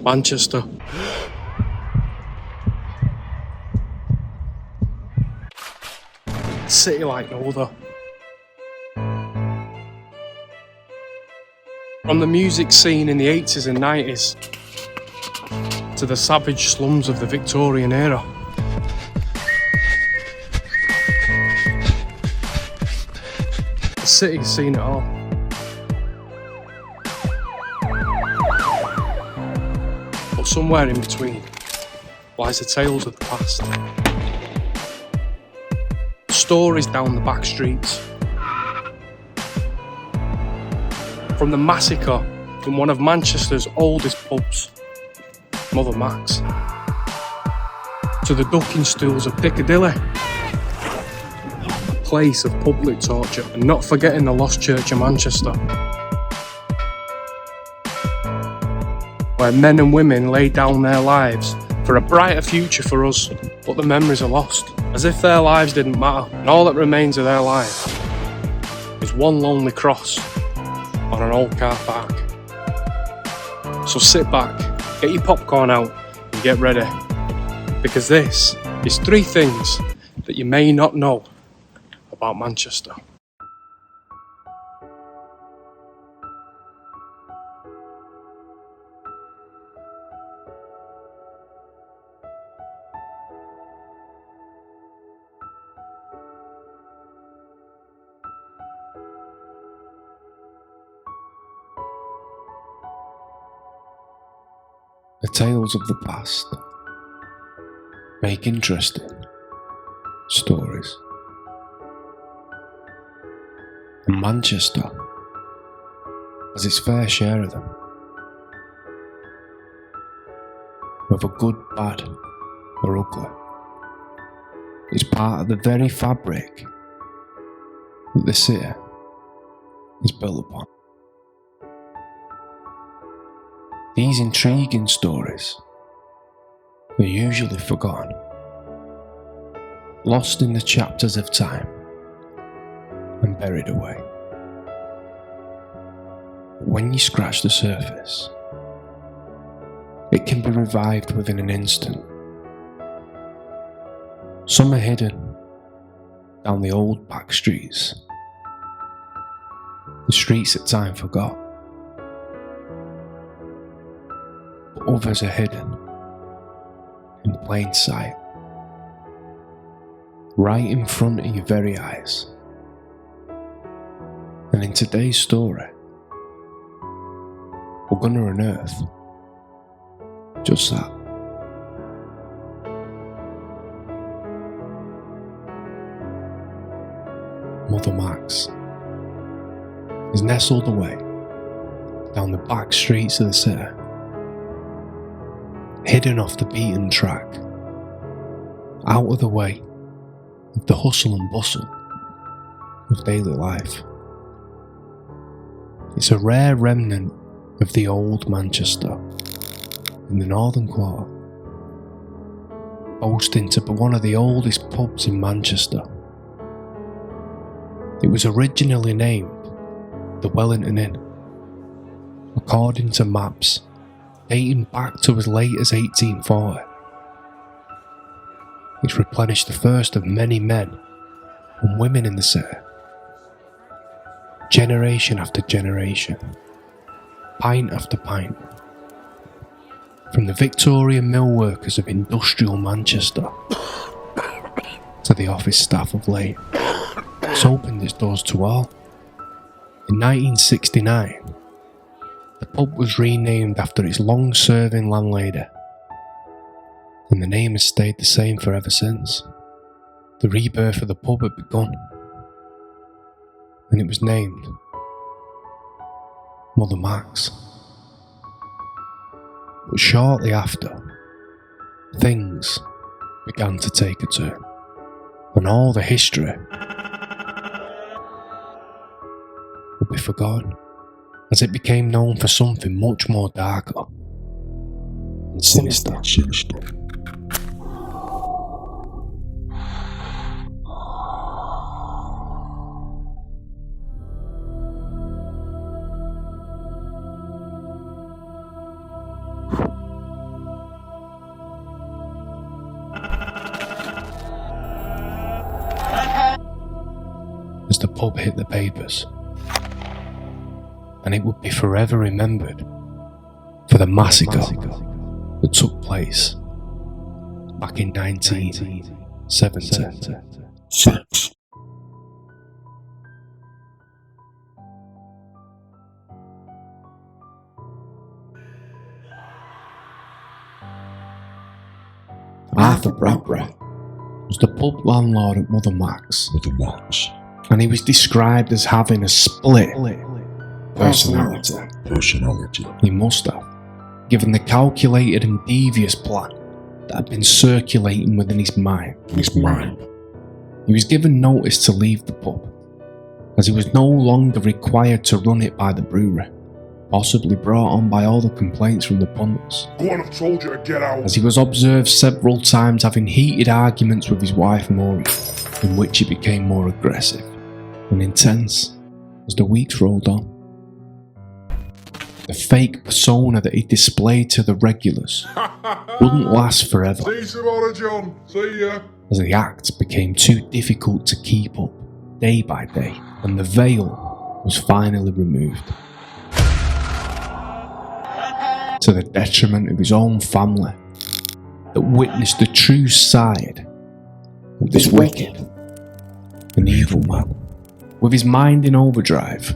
Manchester. A city like no other. From the music scene in the 80s and 90s to the savage slums of the Victorian era. The city's seen it all. But somewhere in between lies the tales of the past. Stories down the back streets. From the massacre in one of Manchester's oldest pubs, Mother Max, to the ducking stools of Piccadilly, a place of public torture, and not forgetting the Lost Church of Manchester, where men and women lay down their lives for a brighter future for us, but the memories are lost, as if their lives didn't matter, and all that remains of their life is one lonely cross on an old car park. So sit back, get your popcorn out and get ready, because this is 3 things that you may not know about Manchester. The tales of the past make interesting stories. And Manchester has its fair share of them. Whether good, bad or ugly, it's part of the very fabric that the city is built upon. These intriguing stories are usually forgotten, lost in the chapters of time and buried away. But when you scratch the surface, it can be revived within an instant. Some are hidden down the old back streets, the streets that time forgot. But others are hidden in plain sight, right in front of your very eyes. And in today's story, we're going to unearth just that. Mother Max is nestled away down the back streets of the city, hidden off the beaten track, out of the way of the hustle and bustle of daily life. It's a rare remnant of the old Manchester in the northern quarter, boasting to be one of the oldest pubs in Manchester. It was originally named the Wellington Inn, according to maps dating back to as late as 1840. It's replenished the first of many men and women in the city, generation after generation, pint after pint. From the Victorian mill workers of industrial Manchester to the office staff of late, it's opened its doors to all. In 1969, the pub was renamed after its long-serving landlady, and the name has stayed the same for ever since. The rebirth of the pub had begun, and it was named Mother Max. But shortly after, things began to take a turn, and all the history would be forgotten, as it became known for something much more darker and sinister. pub hit the papers, and it would be forever remembered for the massacre that took place back in 1976. Arthur Bradbury was the pub landlord at Mother Mac's, and he was described as having a split personality. He must have, given the calculated and devious plan that had been circulating within his mind. He was given notice to leave the pub, as he was no longer required to run it by the brewery, possibly brought on by all the complaints from the punters. Go on, I've told you to get out. As he was observed several times having heated arguments with his wife Maureen, in which he became more aggressive and intense as the weeks rolled on. The fake persona that he displayed to the regulars wouldn't last forever, See you tomorrow, John. See ya. as the act became too difficult to keep up day by day, and the veil was finally removed, to the detriment of his own family, that witnessed the true side of this wicked and evil man. With his mind in overdrive,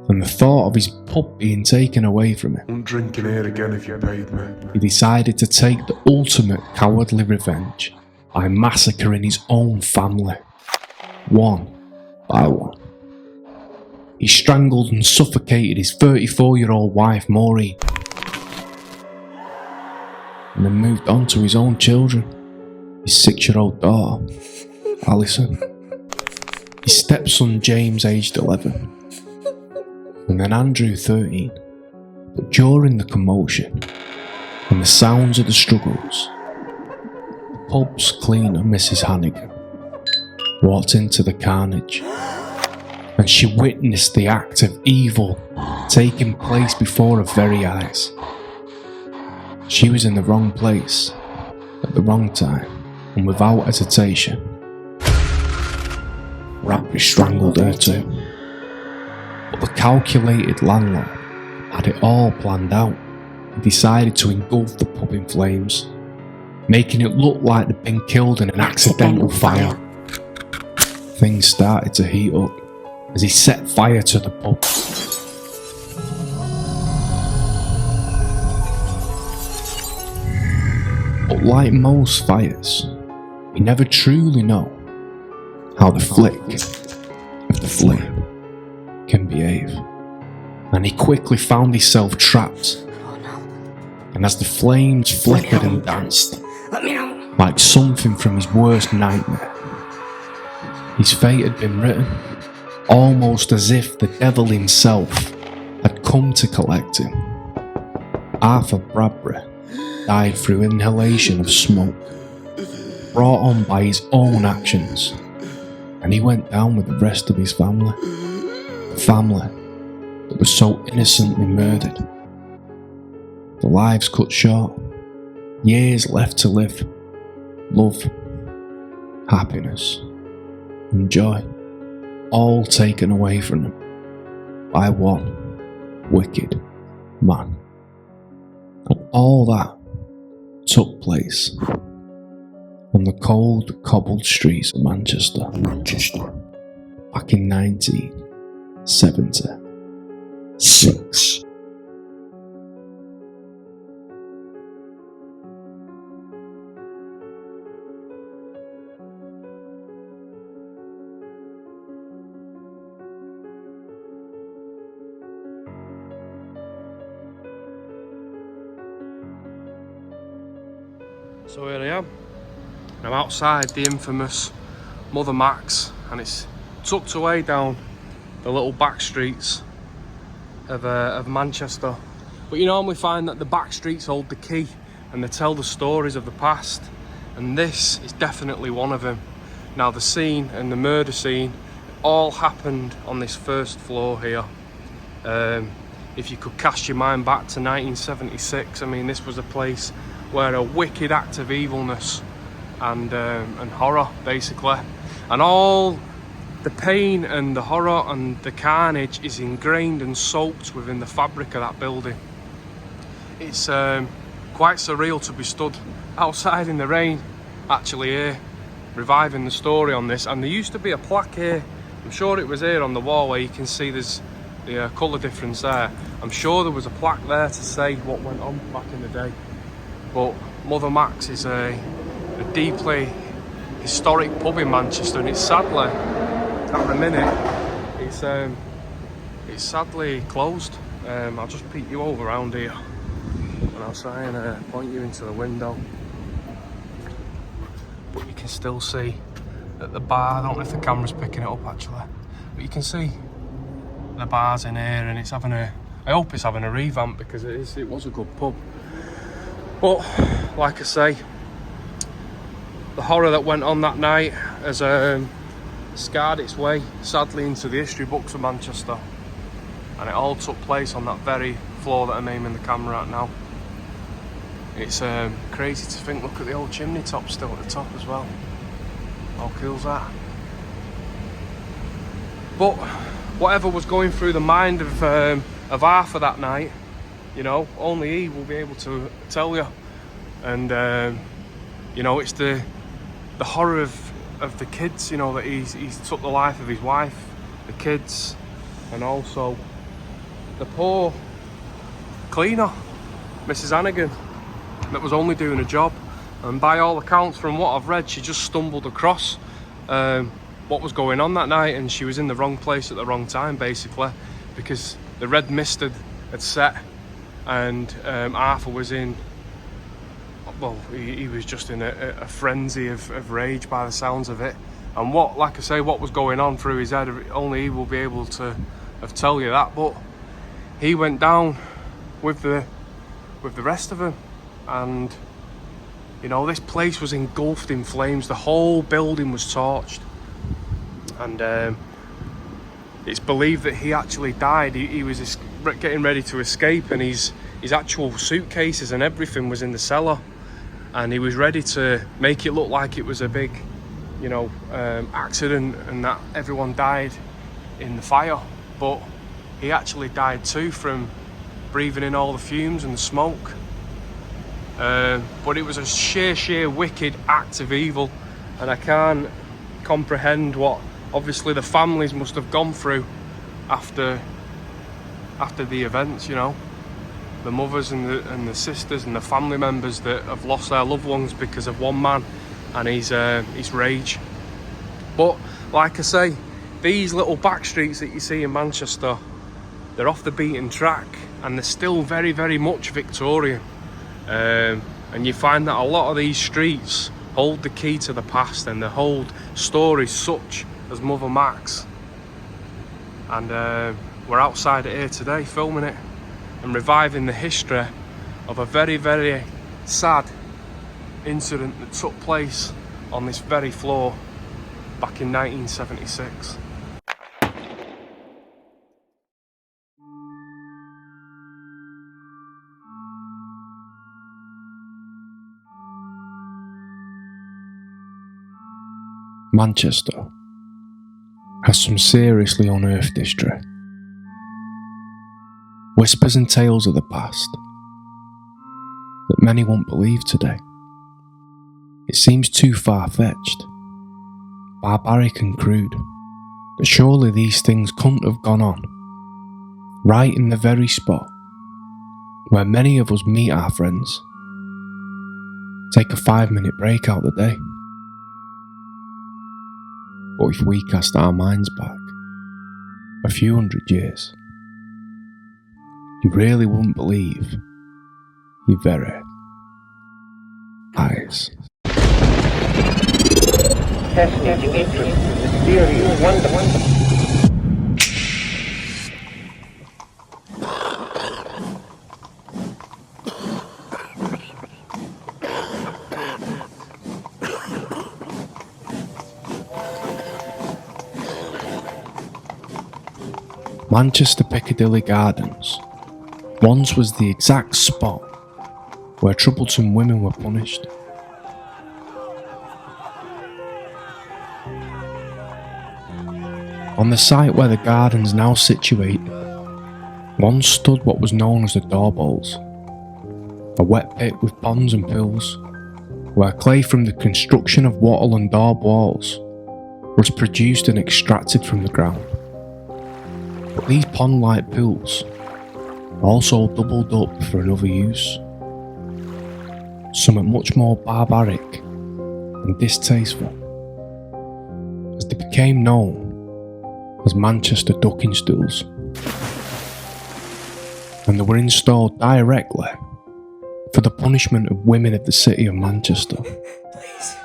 and the thought of his pub being taken away from him, I'm drinking here again if you paid me. he decided to take the ultimate cowardly revenge by massacring his own family, one by one. He strangled and suffocated his 34-year-old wife Maureen, and then moved on to his own children, his 6-year-old daughter, Alison, his stepson James, aged 11, and then Andrew, 13. But during the commotion and the sounds of the struggles, the pub's cleaner, Mrs. Hannigan, walked into the carnage, and she witnessed the act of evil taking place before her very eyes. She was in the wrong place at the wrong time, and without hesitation, Bradbury strangled her too. But the calculated landlord had it all planned out. He decided to engulf the pub in flames, making it look like they'd been killed in an accidental fire. Things started to heat up as he set fire to the pub. But like most fires, you never truly know how the flick of the flame can behave. And he quickly found himself trapped. And as the flames flickered and danced, like something from his worst nightmare, his fate had been written, almost as if the devil himself had come to collect him. Arthur Bradbury died through inhalation of smoke, brought on by his own actions, and he went down with the rest of his family. The family that was so innocently murdered. The lives cut short, years left to live, love, happiness, and joy, all taken away from them by one wicked man. And all that took place on the cold, cobbled streets of Manchester back in 1976. So here I am. I'm outside the infamous Mother Mac's, and it's tucked away down the little back streets of Manchester. But you normally find that the back streets hold the key and they tell the stories of the past, and this is definitely one of them. Now the scene and the murder scene all happened on this first floor here. If you could cast your mind back to 1976, I mean, this was a place where a wicked act of evilness and horror, basically, and all The pain and the horror and the carnage is ingrained and soaked within the fabric of that building. It's quite surreal to be stood outside in the rain, actually here, reviving the story on this. And there used to be a plaque here, I'm sure it was here on the wall where you can see there's the colour difference there. I'm sure there was a plaque there to say what went on back in the day. But Mother Mac's is a deeply historic pub in Manchester, and it's sadly, at the minute, it's sadly closed. I'll just peek you over around here and I'll try and point you into the window. But you can still see that the bar, I don't know if the camera's picking it up actually, but you can see the bar's in here, and it's having I hope it's having a revamp, because it was a good pub. But like I say, the horror that went on that night has scarred its way sadly into the history books of Manchester, and it all took place on that very floor that I'm aiming the camera at now. It's crazy to think, look at the old chimney top still at the top as well. How cool's that? But whatever was going through the mind of Arthur that night, you know, only he will be able to tell you. And you know, it's the horror of the kids, you know, that he's took the life of his wife, the kids, and also the poor cleaner, Mrs. Hannigan, that was only doing a job. And by all accounts, from what I've read, she just stumbled across what was going on that night, and she was in the wrong place at the wrong time, basically, because the red mist had set, and Arthur was in, well, he was just in a frenzy of rage by the sounds of it. And what, like I say, what was going on through his head, only he will be able to tell you that. But he went down with the rest of them, and you know, this place was engulfed in flames. The whole building was torched, and it's believed that he actually died. He was getting ready to escape, and his actual suitcases and everything was in the cellar, and he was ready to make it look like it was a big, you know, accident, and that everyone died in the fire. But he actually died too, from breathing in all the fumes and the smoke. But it was a sheer wicked act of evil, and I can't comprehend what obviously the families must have gone through after the events, you know, the mothers and the sisters and the family members that have lost their loved ones because of one man and his rage. But like I say, these little back streets that you see in Manchester, they're off the beaten track, and they're still very much Victorian. And you find that a lot of these streets hold the key to the past, and they hold stories such as Mother Mac's. And we're outside it here today, filming it and reviving the history of a very sad incident that took place on this very floor back in 1976. Manchester has some seriously unearthed history. Whispers and tales of the past that many won't believe today. It seems too far-fetched, barbaric and crude, but surely these things couldn't have gone on right in the very spot where many of us meet our friends, take a 5-minute break out the day. But if we cast our minds back a few hundred years, you really wouldn't believe your very eyes. Fascinating interest, mysterious, wonderful. Manchester Piccadilly Gardens once was the exact spot where troublesome women were punished. On the site where the garden's now situated, once stood what was known as the door bowls, a wet pit with ponds and pools, where clay from the construction of wattle and daub walls was produced and extracted from the ground. But these pond-like pools also doubled up for another use, something much more barbaric and distasteful, as they became known as Manchester ducking stools, and they were installed directly for the punishment of women of the city of Manchester. Please.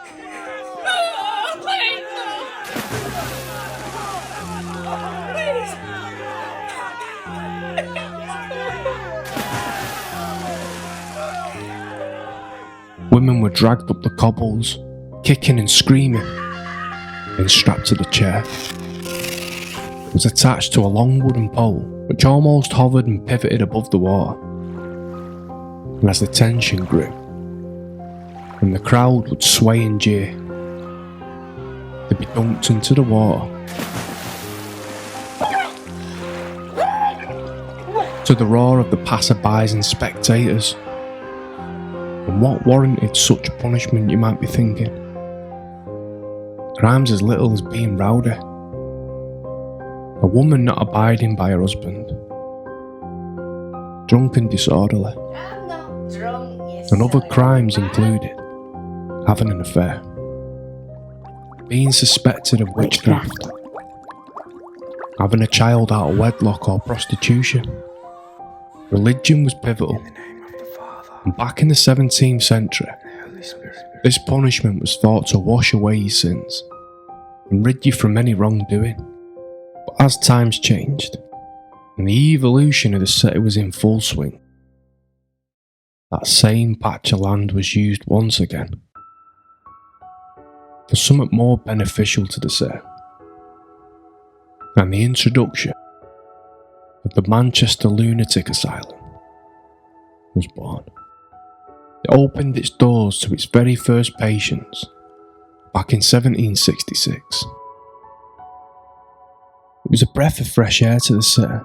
Women were dragged up the cobbles, kicking and screaming, then strapped to the chair. It was attached to a long wooden pole, which almost hovered and pivoted above the water. And as the tension grew, and the crowd would sway and jeer, they'd be dunked into the water. To the roar of the passerbys and spectators. And what warranted such punishment, you might be thinking? Crimes as little as being rowdy. A woman not abiding by her husband. Drunk and disorderly. I'm not drunk, yes. And other crimes included having an affair, being suspected of witchcraft, having a child out of wedlock or prostitution. Religion was pivotal, and back in the 17th century, this punishment was thought to wash away your sins and rid you from any wrongdoing. But as times changed, and the evolution of the city was in full swing, that same patch of land was used once again for something more beneficial to the city, and the introduction of the Manchester Lunatic Asylum was born. It opened its doors to its very first patients back in 1766. It was a breath of fresh air to the city,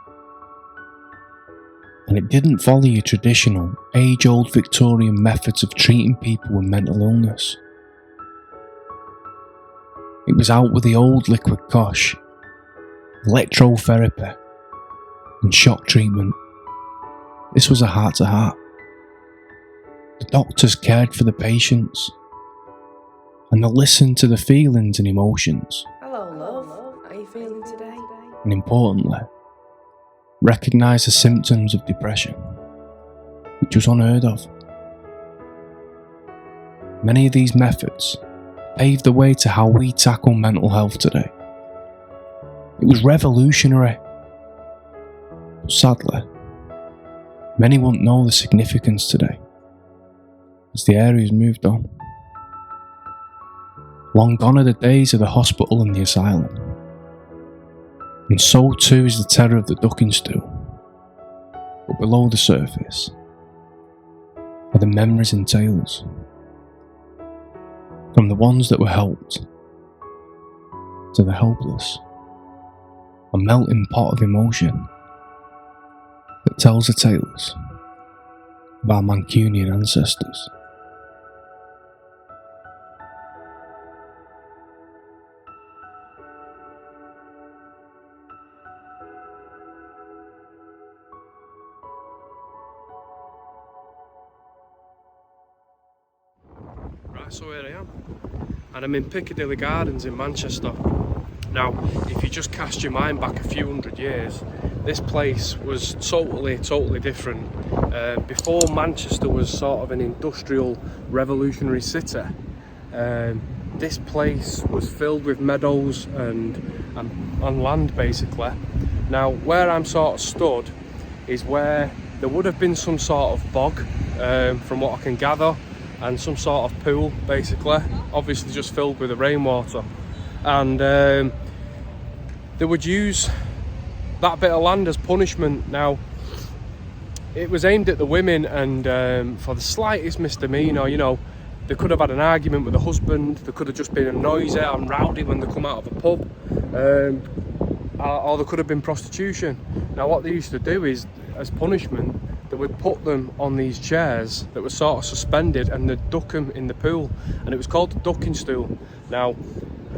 and it didn't follow your traditional, age-old Victorian methods of treating people with mental illness. It was out with the old liquid cosh, electrotherapy, and shock treatment. This was a heart-to-heart. The doctors cared for the patients, and they listened to the feelings and emotions, Hello, love. How are you feeling today? and importantly, recognised the symptoms of depression, which was unheard of. Many of these methods paved the way to how we tackle mental health today. It was revolutionary, but sadly, many won't know the significance today, as the area's moved on. Long gone are the days of the hospital and the asylum, and so too is the terror of the ducking stool. But below the surface are the memories and tales, from the ones that were helped to the helpless, a melting pot of emotion that tells the tales of our Mancunian ancestors. Right, so here I am, and I'm in Piccadilly Gardens in Manchester. Now, if you just cast your mind back a few hundred years, this place was totally different. Before Manchester was sort of an industrial revolutionary city, this place was filled with meadows and land basically. Now, where I'm sort of stood is where there would have been some sort of bog, from what I can gather, and some sort of pool basically, obviously just filled with the rainwater. And they would use that bit of land as punishment. Now, it was aimed at the women, and for the slightest misdemeanour, you know, they could have had an argument with the husband, they could have just been noisy and rowdy when they come out of a pub. or there could have been prostitution. Now what they used to do is, as punishment, they would put them on these chairs that were sort of suspended, and they'd duck them in the pool, and it was called the ducking stool. Now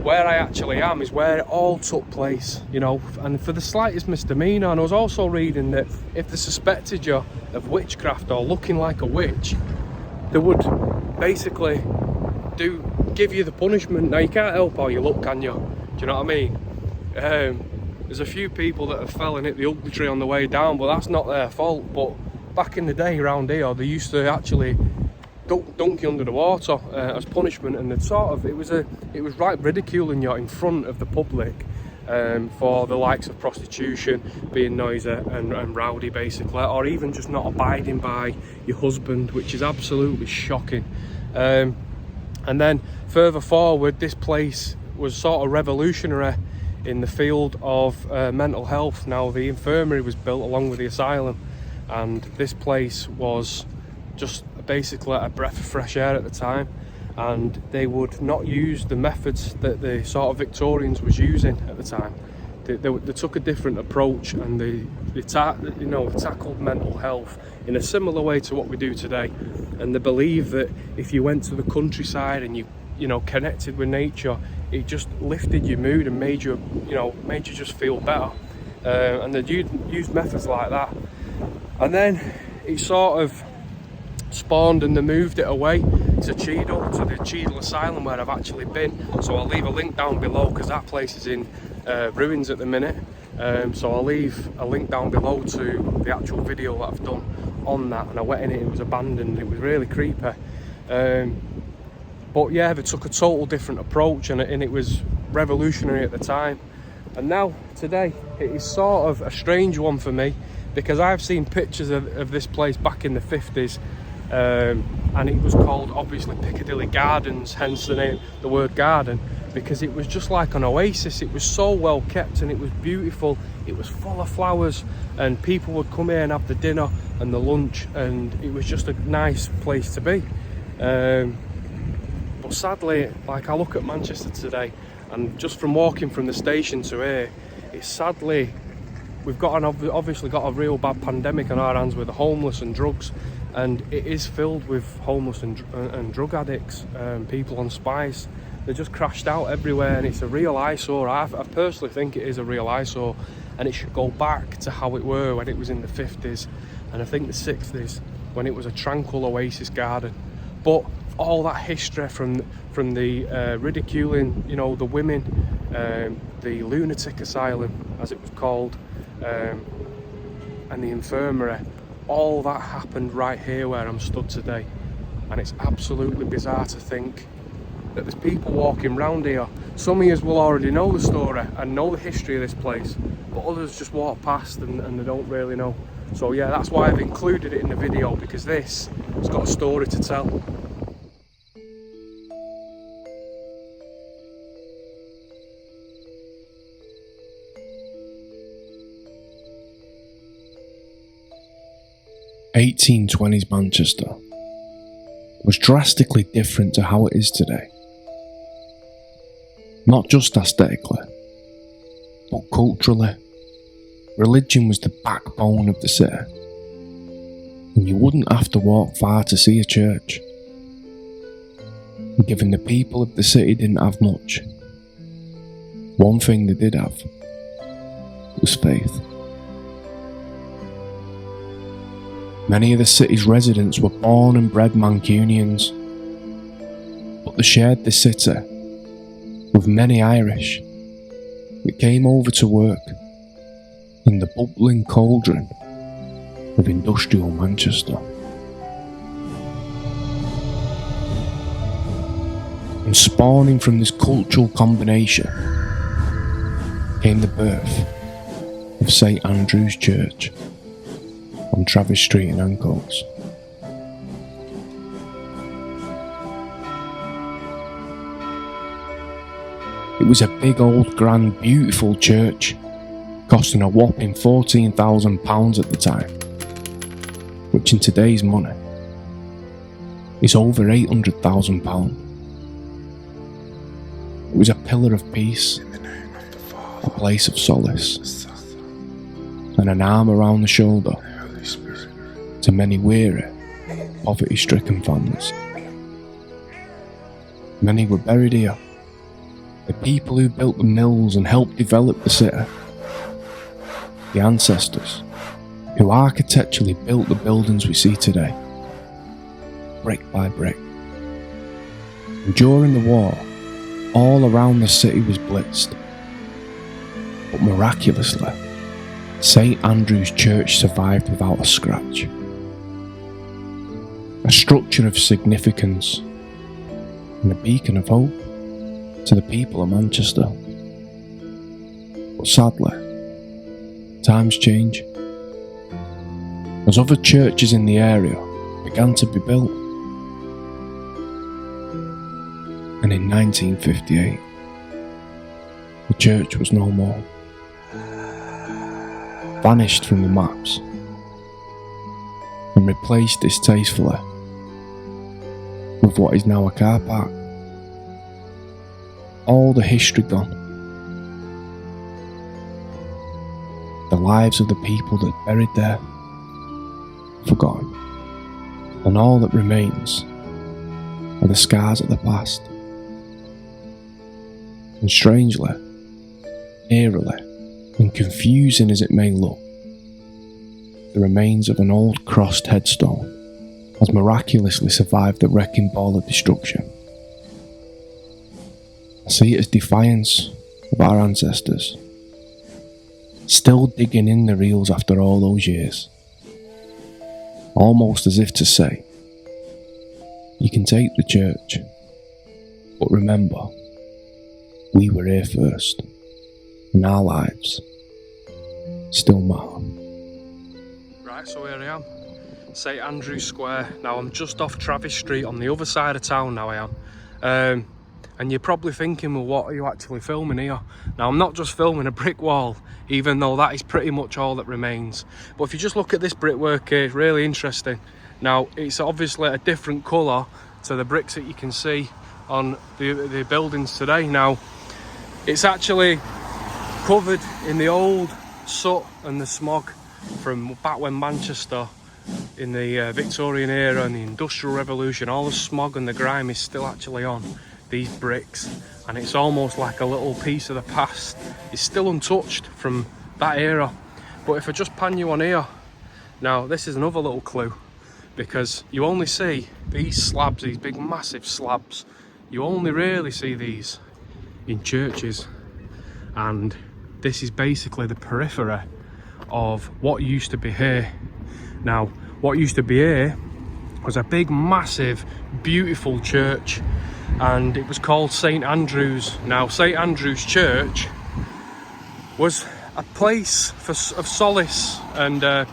where I actually am is where it all took place, you know, and for the slightest misdemeanor. And I was also reading that if they suspected you of witchcraft or looking like a witch, they would basically give you the punishment. Now you can't help how you look, can you? Do you know what I mean? There's a few people that have fell and hit the ugly tree on the way down, but that's not their fault. But back in the day around here, they used to actually dunk you under the water as punishment, and it was right ridiculing you in front of the public for the likes of prostitution, being noisy and rowdy basically, or even just not abiding by your husband, which is absolutely shocking. And then further forward, this place was sort of revolutionary in the field of mental health. Now the infirmary was built along with the asylum, and this place was just basically a breath of fresh air at the time, and they would not use the methods that the sort of Victorians was using at the time. They took a different approach, and they tackled mental health in a similar way to what we do today. And they believe that if you went to the countryside and you know connected with nature, it just lifted your mood and made you just feel better. And they used methods like that, and then it sort of spawned, and they moved it away to Cheadle, to the Cheadle Asylum, where I've actually been. So I'll leave a link down below, because that place is in ruins at the minute. So I'll leave a link down below to the actual video that I've done on that. And I went in it, it was abandoned, it was really creepy. But yeah, they took a total different approach, and it was revolutionary at the time. And now, today, it is sort of a strange one for me, because I've seen pictures of this place back in the 50s. And it was called obviously Piccadilly Gardens, hence the name, the word garden, because it was just like an oasis. It was so well kept, and it was beautiful. It was full of flowers, and people would come here and have the dinner and the lunch, and it was just a nice place to be. But sadly, like, I look at Manchester today, and just from walking from the station to here, it's sadly, we've obviously got a real bad pandemic on our hands with the homeless and drugs. And it is filled with homeless and drug addicts, people on spice. They're just crashed out everywhere, and it's a real eyesore. I personally think it is a real eyesore, and it should go back to how it were when it was in the 50s, and I think the 60s, when it was a tranquil oasis garden. But all that history from the ridiculing, you know, the women, the lunatic asylum, as it was called, and the infirmary, all that happened right here where I'm stood today. And it's absolutely bizarre to think that there's people walking around here. Some of you will already know the story and know the history of this place, but others just walk past and they don't really know. So yeah, that's why I've included it in the video, because this has got a story to tell. (1820s) Manchester was drastically different to how it is today. Not just aesthetically, but culturally. Religion was the backbone of the city, and you wouldn't have to walk far to see a church. And given the people of the city didn't have much, one thing they did have was faith. Many of the city's residents were born and bred Mancunians, but they shared the city with many Irish that came over to work in the bubbling cauldron of industrial Manchester. And spawning from this cultural combination came the birth of St Andrew's Church on Travis Street in Ancoats. It was a big old grand beautiful church, costing a whopping £14,000 at the time, which in today's money is over £800,000. It was a pillar of peace, a place of solace, and an arm around the shoulder to many weary, poverty-stricken families. Many were buried here, the people who built the mills and helped develop the city, the ancestors who architecturally built the buildings we see today, brick by brick. And during the war, all around the city was blitzed. But miraculously, St. Andrew's Church survived without a scratch. A structure of significance and a beacon of hope to the people of Manchester. But sadly, times change. As other churches in the area began to be built. And in 1958, the church was no more. Vanished from the maps and replaced distastefully with what is now a car park. All the history gone. The lives of the people that buried there forgotten, and all that remains are the scars of the past. And strangely, eerily, and confusing as it may look, the remains of an old crossed headstone has miraculously survived the wrecking ball of destruction. I see it as defiance of our ancestors, still digging in the reels after all those years, almost as if to say, you can take the church, but remember, we were here first, and our lives still matter. Right, so here I am, St Andrew's Square. Now I'm just off Travis Street on the other side of town now I am. And you're probably thinking, well, what are you actually filming here? Now I'm not just filming a brick wall, even though that is pretty much all that remains. But if you just look at this brickwork here, it's really interesting. Now it's obviously a different colour to the bricks that you can see on the buildings today. Now it's actually covered in the old soot and the smog from back when Manchester, in the Victorian era and the Industrial Revolution, all the smog and the grime is still actually on these bricks, and it's almost like a little piece of the past. It's still untouched from that era. But if I just pan you on here, now this is another little clue, because you only see these slabs, these big massive slabs, you only really see these in churches, and this is basically the periphery of what used to be here. Now what used to be here was a big massive beautiful church, and it was called St Andrew's. Now St Andrew's Church was a place of solace and a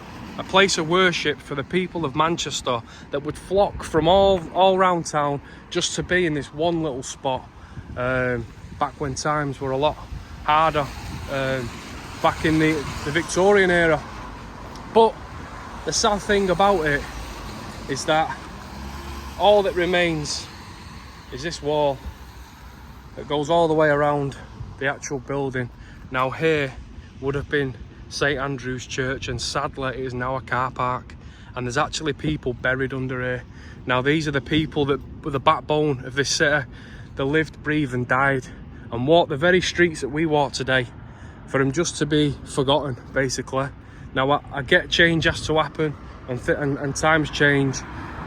place of worship for the people of Manchester that would flock from all around town just to be in this one little spot, back when times were a lot harder, back in the Victorian era. But the sad thing about it is that all that remains is this wall that goes all the way around the actual building. Now here would have been St Andrew's Church, and sadly it is now a car park, and there's actually people buried under here. Now these are the people that were the backbone of this city. They lived, breathed and died and walked the very streets that we walk today, for them just to be forgotten basically. Now I get change has to happen and times change,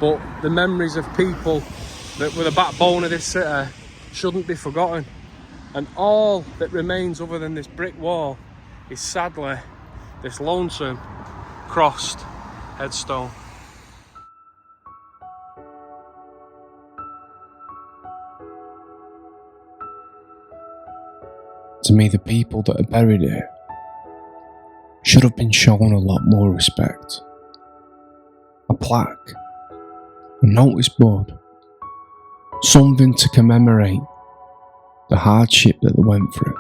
but the memories of people that were the backbone of this city shouldn't be forgotten. And all that remains other than this brick wall is sadly this lonesome crossed headstone. To me, the people that are buried here should have been shown a lot more respect. A plaque, a notice board, something to commemorate the hardship that they went through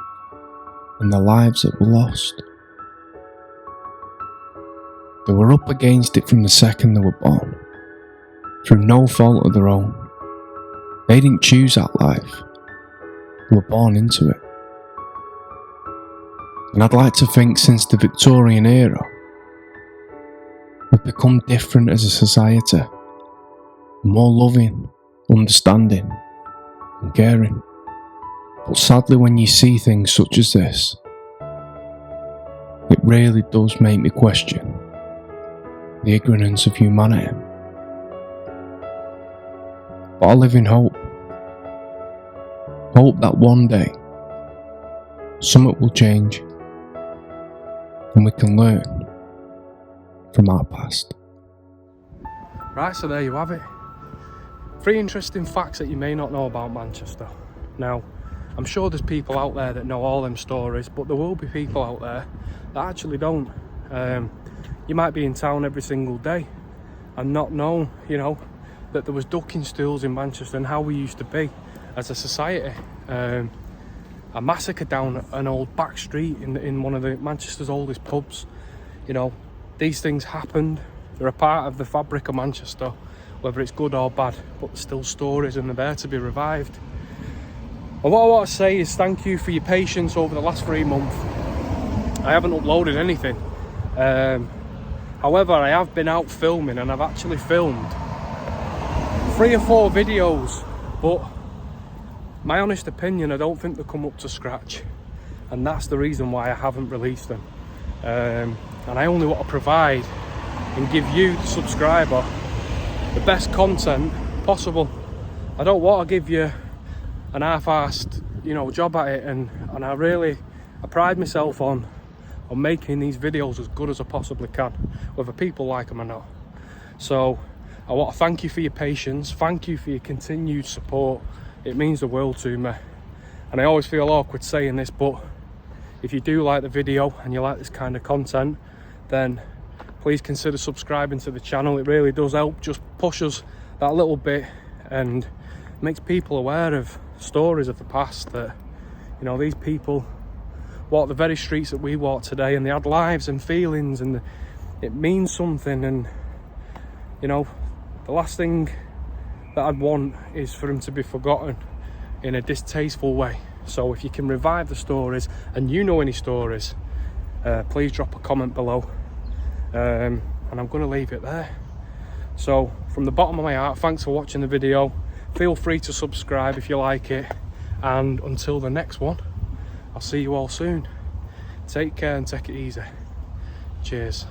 and the lives that were lost. They were up against it from the second they were born, through no fault of their own. They didn't choose that life, they were born into it. And I'd like to think since the Victorian era, we've become different as a society, more loving, understanding and caring. But sadly, when you see things such as this, it really does make me question the ignorance of humanity. But I live in hope. Hope that one day something will change and we can learn from our past. Right, so there you have it. 3 interesting facts that you may not know about Manchester. Now, I'm sure there's people out there that know all them stories, but there will be people out there that actually don't. You might be in town every single day and not know, you know, that there was ducking stools in Manchester and how we used to be as a society. A massacre down an old back street in one of Manchester's oldest pubs. You know, these things happened. They're a part of the fabric of Manchester, whether it's good or bad, but they're still stories and they're there to be revived. And what I want to say is thank you for your patience over the last 3 months. I haven't uploaded anything. However, I have been out filming and I've actually filmed 3 or 4 videos, but my honest opinion, I don't think they come up to scratch, and that's the reason why I haven't released them. And I only want to provide and give you, the subscriber, the best content possible. I don't want to give you an half-assed, you know, job at it, and I pride myself on making these videos as good as I possibly can, whether people like them or not. So I want to thank you for your patience, thank you for your continued support. It means the world to me, and I always feel awkward saying this, but if you do like the video and you like this kind of content, then please consider subscribing to the channel. It really does help just push us that little bit and makes people aware of stories of the past, that, you know, these people walk the very streets that we walk today and they had lives and feelings, and it means something. And, you know, the last thing that I'd want is for them to be forgotten in a distasteful way. So if you can revive the stories and you know any stories, please drop a comment below, and I'm going to leave it there. So from the bottom of my heart, thanks for watching the video. Feel free to subscribe if you like it, and until the next one, I'll see you all soon. Take care and take it easy. Cheers.